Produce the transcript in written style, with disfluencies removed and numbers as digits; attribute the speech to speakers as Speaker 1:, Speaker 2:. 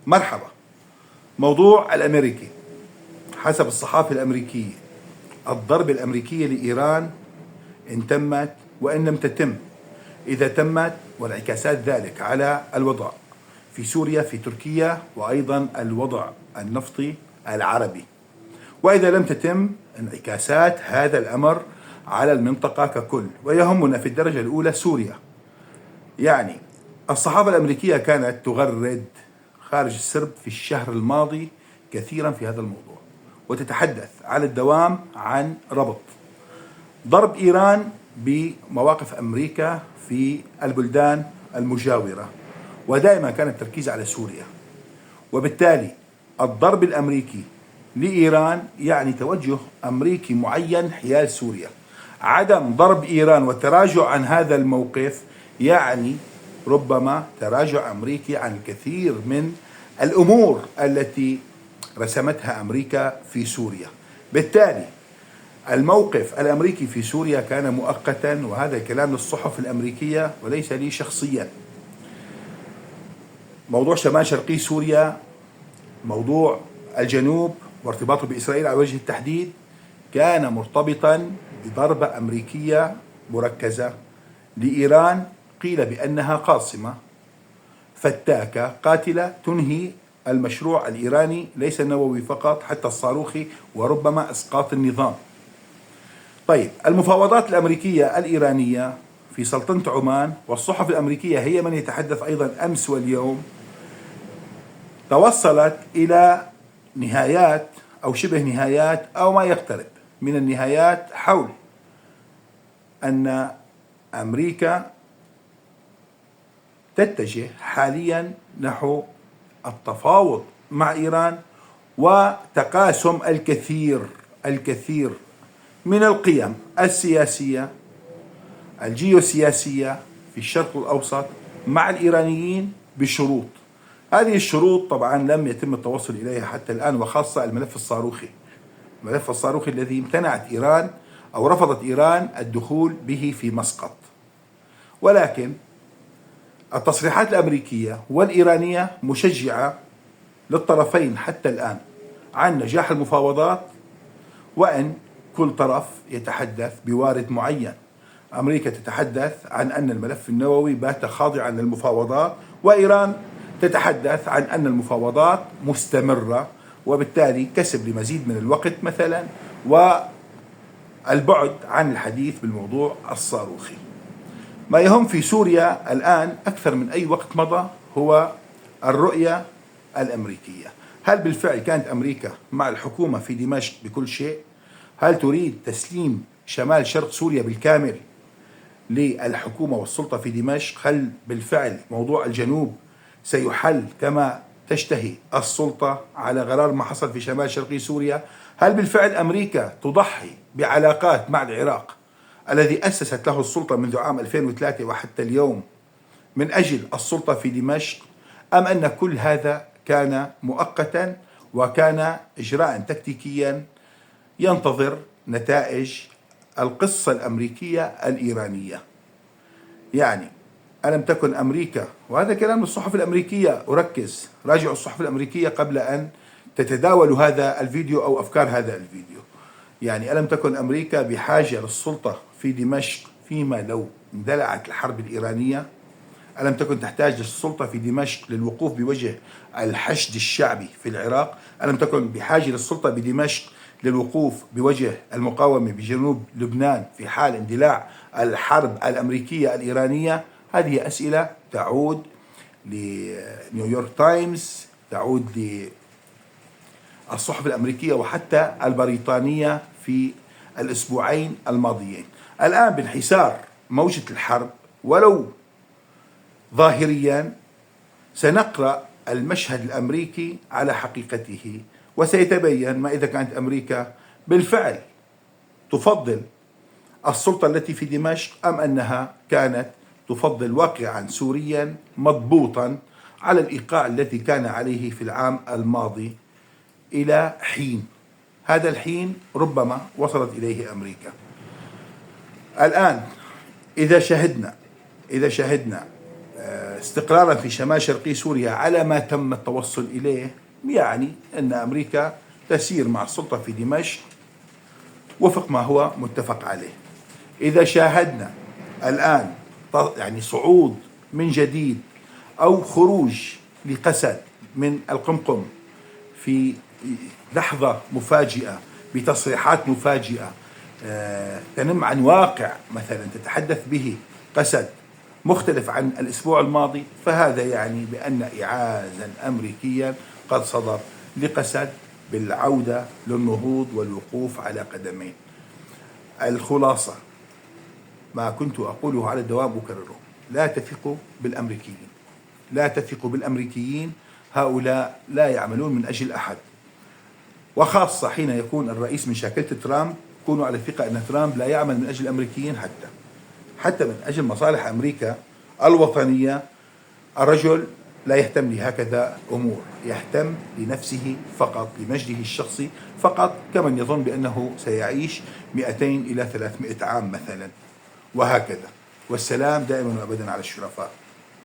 Speaker 1: مرحبا. موضوع الأمريكي حسب الصحافة الأمريكية، الضربة الأمريكية لإيران إن تمت وإن لم تتم، إذا تمت وانعكاسات ذلك على الوضع في سوريا في تركيا وأيضا الوضع النفطي العربي، وإذا لم تتم انعكاسات هذا الأمر على المنطقة ككل، ويهمنا في الدرجة الأولى سوريا. يعني الصحافة الأمريكية كانت تغرد خارج السرب في الشهر الماضي كثيرا في هذا الموضوع، وتتحدث على الدوام عن ربط ضرب إيران بمواقف أمريكا في البلدان المجاورة، ودائما كان التركيز على سوريا. وبالتالي الضرب الأمريكي لإيران يعني توجه أمريكي معين حيال سوريا. عدم ضرب إيران والتراجع عن هذا الموقف يعني ربما تراجع أمريكي عن الكثير من الأمور التي رسمتها أمريكا في سوريا. بالتالي الموقف الأمريكي في سوريا كان مؤقتا، وهذا كلام للصحف الأمريكية وليس لي شخصيا. موضوع شمال شرقي سوريا، موضوع الجنوب وارتباطه بإسرائيل على وجه التحديد، كان مرتبطا بضربة أمريكية مركزة لإيران قيل بأنها قاصمة فتاكة قاتلة تنهي المشروع الإيراني، ليس النووي فقط، حتى الصاروخي، وربما إسقاط النظام. طيب، المفاوضات الأمريكية الإيرانية في سلطنة عمان، والصحف الأمريكية هي من يتحدث أيضا أمس واليوم، توصلت إلى نهايات أو شبه نهايات أو ما يقترب من النهايات حول أن أمريكا تتجه حاليا نحو التفاوض مع إيران وتقاسم الكثير من القيم السياسية الجيوسياسية في الشرق الأوسط مع الإيرانيين بشروط. هذه الشروط طبعا لم يتم التوصل إليها حتى الآن، وخاصة الملف الصاروخي الذي امتنعت إيران أو رفضت إيران الدخول به في مسقط. ولكن التصريحات الأمريكية والإيرانية مشجعة للطرفين حتى الآن عن نجاح المفاوضات، وأن كل طرف يتحدث بوارد معين. أمريكا تتحدث عن أن الملف النووي بات خاضعا للمفاوضات، وإيران تتحدث عن أن المفاوضات مستمرة، وبالتالي كسب لمزيد من الوقت مثلا والبعد عن الحديث بالموضوع الصاروخي. ما يهم في سوريا الآن أكثر من أي وقت مضى هو الرؤية الأمريكية. هل بالفعل كانت أمريكا مع الحكومة في دمشق بكل شيء؟ هل تريد تسليم شمال شرق سوريا بالكامل للحكومة والسلطة في دمشق؟ هل بالفعل موضوع الجنوب سيحل كما تشتهي السلطة على غرار ما حصل في شمال شرقي سوريا؟ هل بالفعل أمريكا تضحي بعلاقات مع العراق الذي أسست له السلطة منذ عام 2003 وحتى اليوم من أجل السلطة في دمشق؟ أم أن كل هذا كان مؤقتا وكان إجراء تكتيكيا ينتظر نتائج القصة الأمريكية الإيرانية؟ يعني ألم تكن أمريكا، وهذا كلام الصحف الأمريكية، أركز، راجعوا الصحف الأمريكية قبل أن تتداولوا هذا الفيديو أو أفكار هذا الفيديو. يعني ألم تكن أمريكا بحاجة للسلطة في دمشق فيما لو اندلعت الحرب الإيرانية؟ ألم تكن تحتاج السلطة في دمشق للوقوف بوجه الحشد الشعبي في العراق؟ ألم تكن بحاجة للسلطة بدمشق للوقوف بوجه المقاومة بجنوب لبنان في حال اندلاع الحرب الأمريكية الإيرانية؟ هذه أسئلة تعود لنيويورك تايمز، تعود للصحف الأمريكية وحتى البريطانية في الأسبوعين الماضيين. الآن بانحسار موجة الحرب ولو ظاهريا سنقرأ المشهد الأمريكي على حقيقته، وسيتبين ما إذا كانت أمريكا بالفعل تفضل السلطة التي في دمشق أم أنها كانت تفضل واقعا سوريا مضبوطا على الإيقاع الذي كان عليه في العام الماضي إلى حين. هذا الحين ربما وصلت إليه أمريكا. الآن إذا شهدنا استقرارا في شمال شرقي سوريا على ما تم التوصل إليه، يعني أن أمريكا تسير مع السلطة في دمشق وفق ما هو متفق عليه. إذا شاهدنا الآن يعني صعود من جديد أو خروج لقسد من القمقم في لحظة مفاجئة بتصريحات مفاجئة تنم عن واقع مثلا تتحدث به قسد مختلف عن الأسبوع الماضي، فهذا يعني بأن إعازا أمريكيا قد صدر لقسد بالعودة للنهوض والوقوف على قدمين. الخلاصة ما كنت أقوله على الدوام أكرره: لا تثقوا بالأمريكيين، لا تثقوا بالأمريكيين، هؤلاء لا يعملون من أجل أحد، وخاصة حين يكون الرئيس من شاكلة ترامب. كونوا على ثقة أن ترامب لا يعمل من أجل الأمريكيين حتى من أجل مصالح أمريكا الوطنية. الرجل لا يهتم لهكذا أمور، يهتم لنفسه فقط، لمجده الشخصي فقط، كمن يظن بأنه سيعيش 200 إلى 300 عام مثلا، وهكذا. والسلام دائما وأبدا على الشرفاء.